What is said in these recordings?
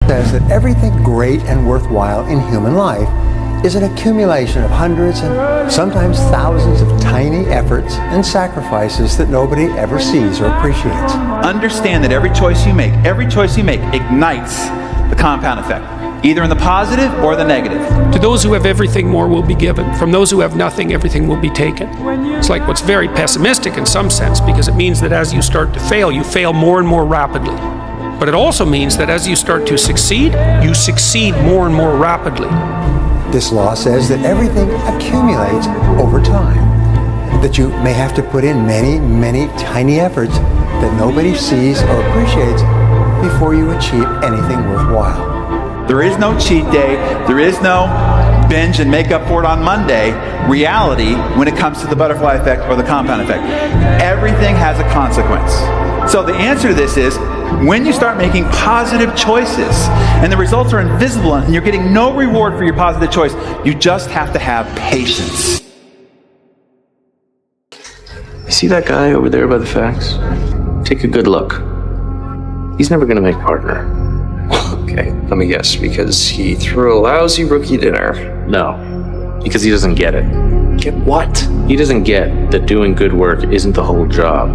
says that everything great and worthwhile in human life is an accumulation of hundreds and sometimes thousands of tiny efforts and sacrifices that nobody ever sees or appreciates. Understand that every choice you make ignites the compound effect, either in the positive or the negative. To those who have everything, more will be given. From those who have nothing, everything will be taken. It's like what's very pessimistic in some sense, because it means that as you start to fail, you fail more and more rapidly. But it also means that as you start to succeed, you succeed more and more rapidly. This law says that everything accumulates over time, that you may have to put in many, many tiny efforts that nobody sees or appreciates before you achieve anything worthwhile. There is no cheat day. There is no binge and make up for it on Monday reality when it comes to the butterfly effect or the compound effect. Everything has a consequence. So the answer to this is, when you start making positive choices and the results are invisible and you're getting no reward for your positive choice, you just have to have patience. You see that guy over there by the fax? Take a good look. He's never gonna make partner. Okay, let me guess, because he threw a lousy rookie dinner. No, because he doesn't get it. Get what? He doesn't get that doing good work isn't the whole job.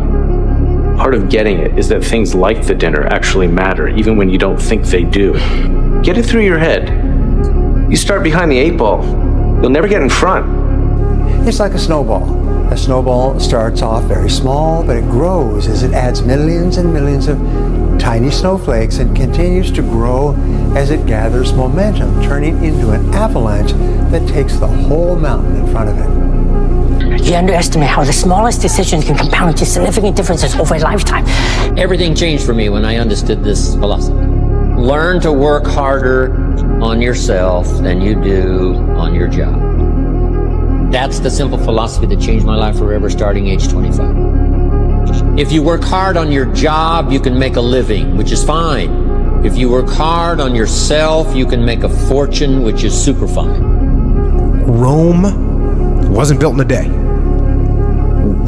Part of getting it is that things like the dinner actually matter, even when you don't think they do. Get it through your head. You start behind the 8 ball, you'll never get in front. It's like a snowball. A snowball starts off very small, but it grows as it adds millions and millions of tiny snowflakes and continues to grow as it gathers momentum, turning into an avalanche that takes the whole mountain in front of it. You underestimate how the smallest decisions can compound into significant differences over a lifetime. Everything changed for me when I understood this philosophy. Learn to work harder on yourself than you do on your job. That's the simple philosophy that changed my life forever, starting age 25. If you work hard on your job, you can make a living, which is fine. If you work hard on yourself, you can make a fortune, which is super fine. Rome wasn't built in a day.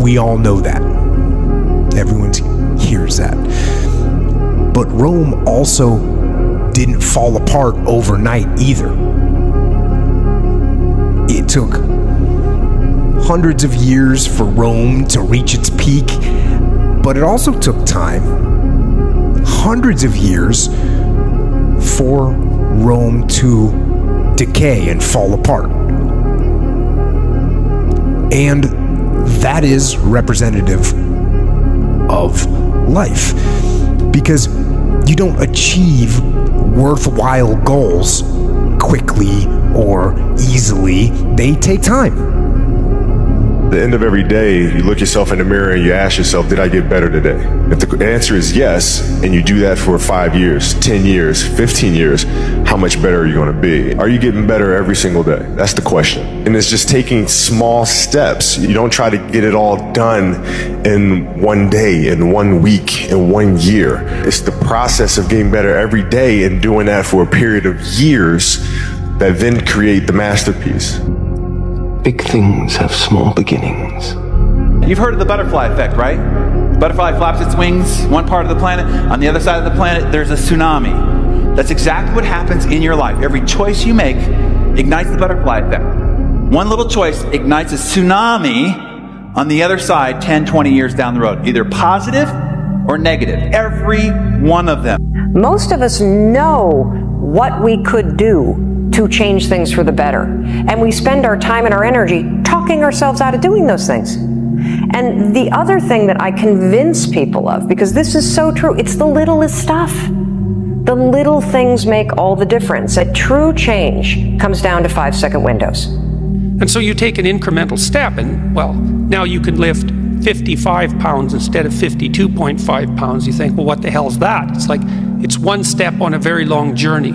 We all know that. Everyone hears that. But Rome also didn't fall apart overnight either. It took hundreds of years for Rome to reach its peak, but it also took time, hundreds of years, for Rome to decay and fall apart. And that is representative of life, because you don't achieve worthwhile goals quickly or easily. They take time. At the end of every day, you look yourself in the mirror and you ask yourself, did I get better today? If the answer is yes, and you do that for 5 years, 10 years, 15 years, how much better are you going to be? Are you getting better every single day? That's the question. And it's just taking small steps. You don't try to get it all done in one day, in 1 week, in 1 year. It's the process of getting better every day and doing that for a period of years that then create the masterpiece. Big things have small beginnings. You've heard of the butterfly effect, right? Butterfly flaps its wings, one part of the planet. On the other side of the planet, there's a tsunami. That's exactly what happens in your life. Every choice you make ignites the butterfly effect. One little choice ignites a tsunami on the other side 10, 20 years down the road, either positive or negative. Every one of them. Most of us know what we could do to change things for the better. And we spend our time and our energy talking ourselves out of doing those things. And the other thing that I convince people of, because this is so true, it's the littlest stuff. The little things make all the difference. A true change comes down to 5-second windows. And so you take an incremental step and, well, now you can lift 55 pounds instead of 52.5 pounds. You think, well, what the hell is that? It's like, it's one step on a very long journey.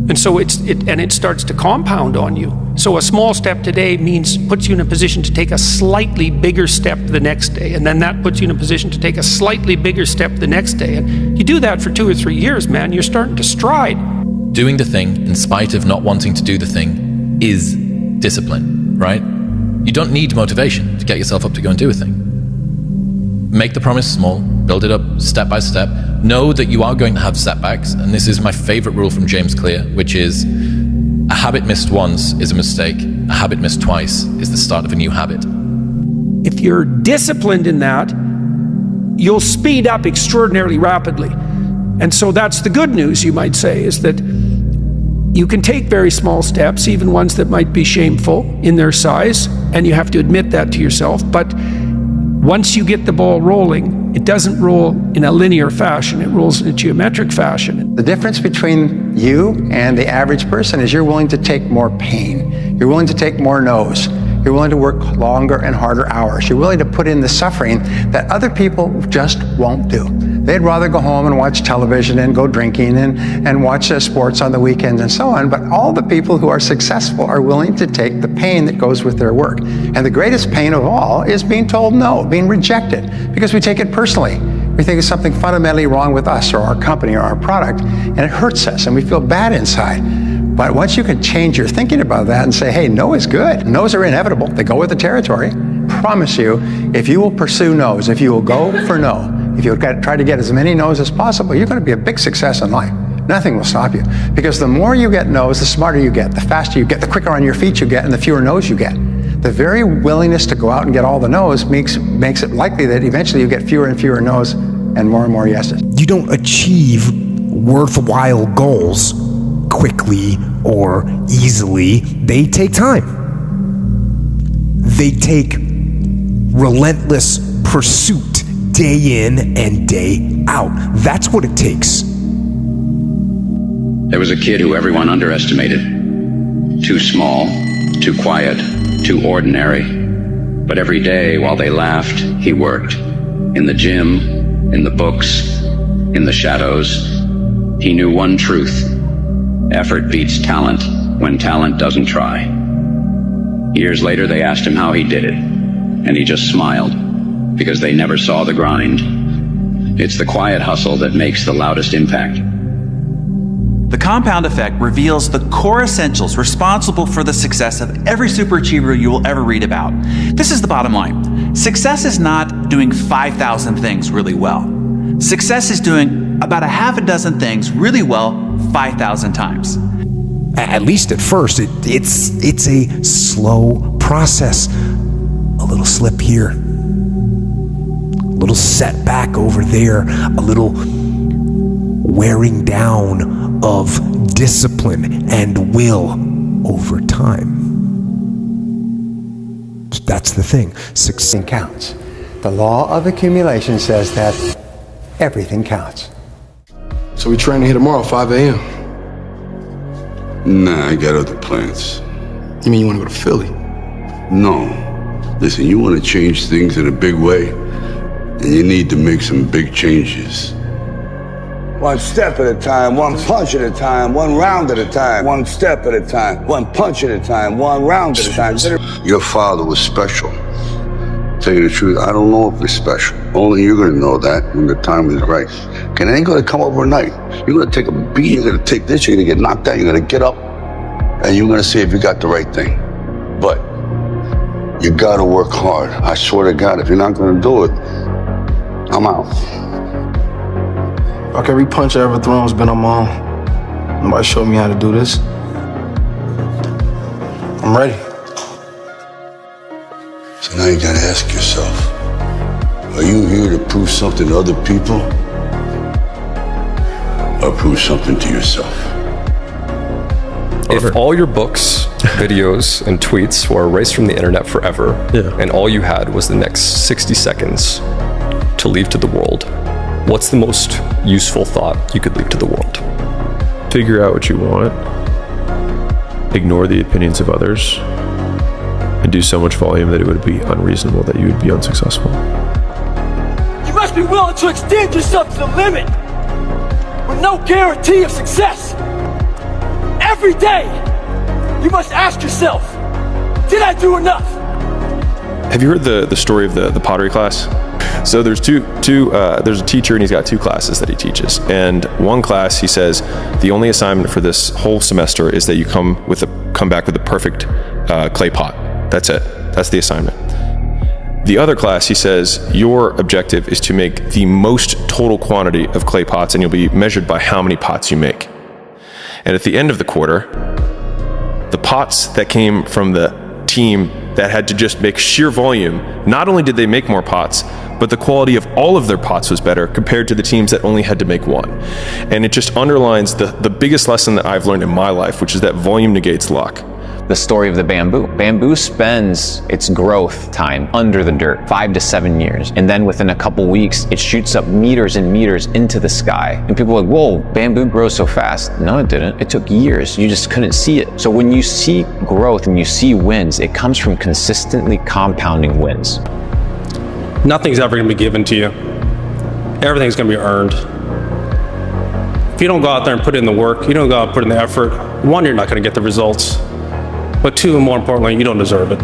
And so it starts to compound on you. So a small step today puts you in a position to take a slightly bigger step the next day. And then that puts you in a position to take a slightly bigger step the next day. And you do that for 2 or 3 years, man, you're starting to stride. Doing the thing in spite of not wanting to do the thing is discipline, right? You don't need motivation to get yourself up to go and do a thing. Make the promise small, build it up step by step. know that you are going to have setbacks. And this is my favorite rule from James Clear, which is a habit missed once is a mistake. A habit missed twice is the start of a new habit. If you're disciplined in that, you'll speed up extraordinarily rapidly. And so that's the good news, you might say, is that you can take very small steps, even ones that might be shameful in their size, and you have to admit that to yourself. But once you get the ball rolling, it doesn't roll in a linear fashion, it rolls in a geometric fashion. The difference between you and the average person is you're willing to take more pain. You're willing to take more no's. You're willing to work longer and harder hours. You're willing to put in the suffering that other people just won't do. They'd rather go home and watch television and go drinking and watch sports on the weekends and so on. But all the people who are successful are willing to take the pain that goes with their work. And the greatest pain of all is being told no, being rejected, because we take it personally. We think it's something fundamentally wrong with us or our company or our product, and it hurts us and we feel bad inside. But once you can change your thinking about that and say, hey, no is good. No's are inevitable. They go with the territory. I promise you, if you will pursue no's, if you will go for no, if you'll try to get as many no's as possible, you're going to be a big success in life. Nothing will stop you. Because the more you get no's, the smarter you get, the faster you get, the quicker on your feet you get, and the fewer no's you get. The very willingness to go out and get all the no's makes it likely that eventually you get fewer and fewer no's and more yeses. You don't achieve worthwhile goals quickly or easily. They take time. They take relentless pursuit day in and day out. That's what it takes. There was a kid who everyone underestimated. Too small, too quiet, too ordinary. But every day while they laughed, he worked. In the gym, in the books, in the shadows. He knew one truth. Effort beats talent when talent doesn't try. Years later, they asked him how he did it, and he just smiled, because they never saw the grind. It's the quiet hustle that makes the loudest impact. The compound effect reveals the core essentials responsible for the success of every superachiever you will ever read about. This is the bottom line. Success is not doing 5,000 things really well. Success is doing about a half a dozen things really well 5,000 times. At least at first, it's a slow process. A little slip here, a little setback over there, a little wearing down of discipline and will over time. That's the thing. Success counts. The law of accumulation says that everything counts. So we training here tomorrow, 5 a.m. Nah, I got other plans. You mean you want to go to Philly? No. Listen, you want to change things in a big way, and you need to make some big changes. One step at a time, one punch at a time, one round at a time, one step at a time, one punch at a time, one round at a time. Your father was special. Tell you the truth, I don't know if it's special. Only you're gonna know that when the time is right. Okay, it ain't gonna come overnight. You're gonna take a beat, you're gonna take this, you're gonna get knocked out, you're gonna get up, and you're gonna see if you got the right thing. But you gotta work hard. I swear to God, if you're not gonna do it, I'm out. Like every punch I ever thrown has been on my own. Nobody showed me how to do this. I'm ready. So now you gotta ask yourself, are you here to prove something to other people? Or prove something to yourself? If all your books, videos, and tweets were erased from the internet forever, and all you had was the next 60 seconds to leave to the world, what's the most useful thought you could leave to the world? Figure out what you want. Ignore the opinions of others. And do so much volume that it would be unreasonable that you would be unsuccessful. You must be willing to extend yourself to the limit with no guarantee of success. Every day, you must ask yourself, did I do enough? Have you heard the story of the pottery class? So there's there's a teacher and he's got two classes that he teaches. And one class, he says, the only assignment for this whole semester is that you come back with a perfect clay pot. That's it. That's the assignment. The other class, he says, your objective is to make the most total quantity of clay pots, and you'll be measured by how many pots you make. And at the end of the quarter, the pots that came from the team that had to just make sheer volume, not only did they make more pots, but the quality of all of their pots was better compared to the teams that only had to make one. And it just underlines the biggest lesson that I've learned in my life, which is that volume negates luck. The story of the bamboo. Bamboo spends its growth time under the dirt, 5 to 7 years. And then within a couple weeks, it shoots up meters and meters into the sky. And people are like, whoa, bamboo grows so fast. No, it didn't. It took years. You just couldn't see it. So when you see growth and you see wins, it comes from consistently compounding wins. Nothing's ever going to be given to you. Everything's going to be earned. If you don't go out there and put in the work, you don't go out and put in the effort, one, you're not going to get the results. But two, and more importantly, you don't deserve it.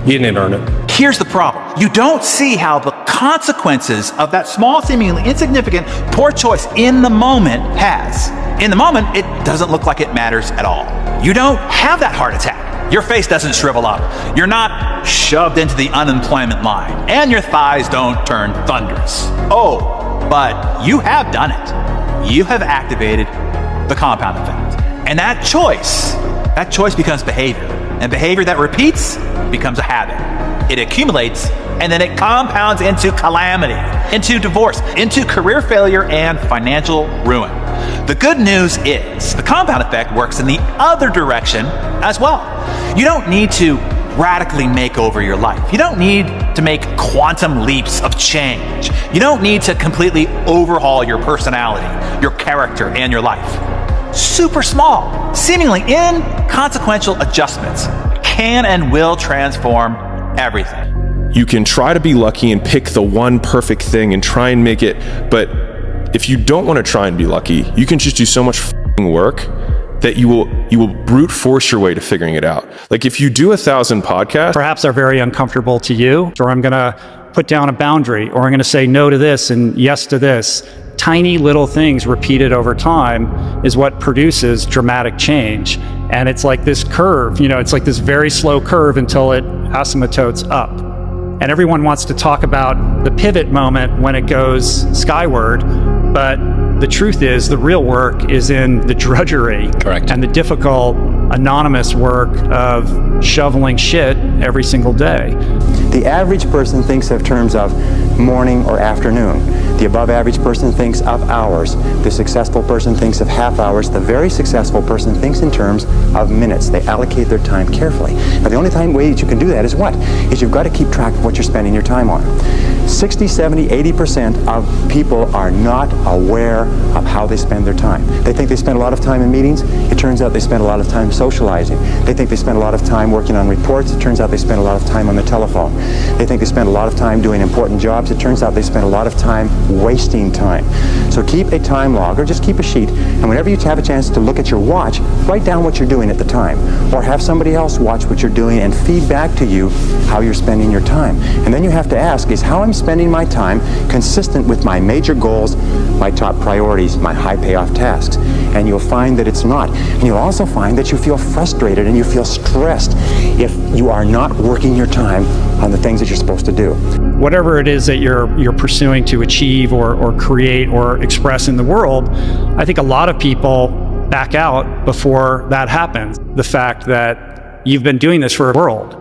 You didn't earn it. Here's the problem. You don't see how the consequences of that small, seemingly insignificant, poor choice in the moment has. In the moment, it doesn't look like it matters at all. You don't have that heart attack. Your face doesn't shrivel up. You're not shoved into the unemployment line. And your thighs don't turn thunderous. Oh, but you have done it. You have activated the compound effect. And that choice becomes behavior. And behavior that repeats becomes a habit. It accumulates, and then it compounds into calamity, into divorce, into career failure and financial ruin. The good news is the compound effect works in the other direction as well. You don't need to radically make over your life. You don't need to make quantum leaps of change. You don't need to completely overhaul your personality, your character, and your life. Super small, seemingly inconsequential adjustments can and will transform everything. You can try to be lucky and pick the one perfect thing and try and make it, but if you don't want to try and be lucky, you can just do so much work that you will brute force your way to figuring it out. Like if you do 1,000 podcasts, perhaps are very uncomfortable to you, or I'm going to put down a boundary, or I'm going to say no to this and yes to this. Tiny little things repeated over time is what produces dramatic change. And it's like this curve, it's like this very slow curve until it asymptotes up. And everyone wants to talk about the pivot moment when it goes skyward, but the truth is the real work is in the drudgery. Correct. And the difficult, anonymous work of shoveling shit every single day. The average person thinks of terms of morning or afternoon. The above average person thinks of hours. The successful person thinks of half hours. The very successful person thinks in terms of minutes. They allocate their time carefully. Now the only way that you can do that is what? Is you've got to keep track of what you're spending your time on. 60, 70, 80% of people are not aware of how they spend their time. They think they spend a lot of time in meetings. It turns out they spend a lot of time socializing. They think they spend a lot of time working on reports. It turns out they spend a lot of time on the telephone. They think they spend a lot of time doing important jobs. It turns out they spend a lot of time wasting time. So keep a time log, or just keep a sheet, and whenever you have a chance to look at your watch, write down what you're doing at the time, or have somebody else watch what you're doing and feed back to you how you're spending your time. And then you have to ask, is how I'm spending my time consistent with my major goals, my top priorities, my high payoff tasks? And you'll find that it's not. And you'll also find that you feel frustrated and you feel stressed if you are not working your time on the things that you're supposed to do. Whatever it is that you're pursuing to achieve or create or express in the world, I think a lot of people back out before that happens. The fact that you've been doing this for a world.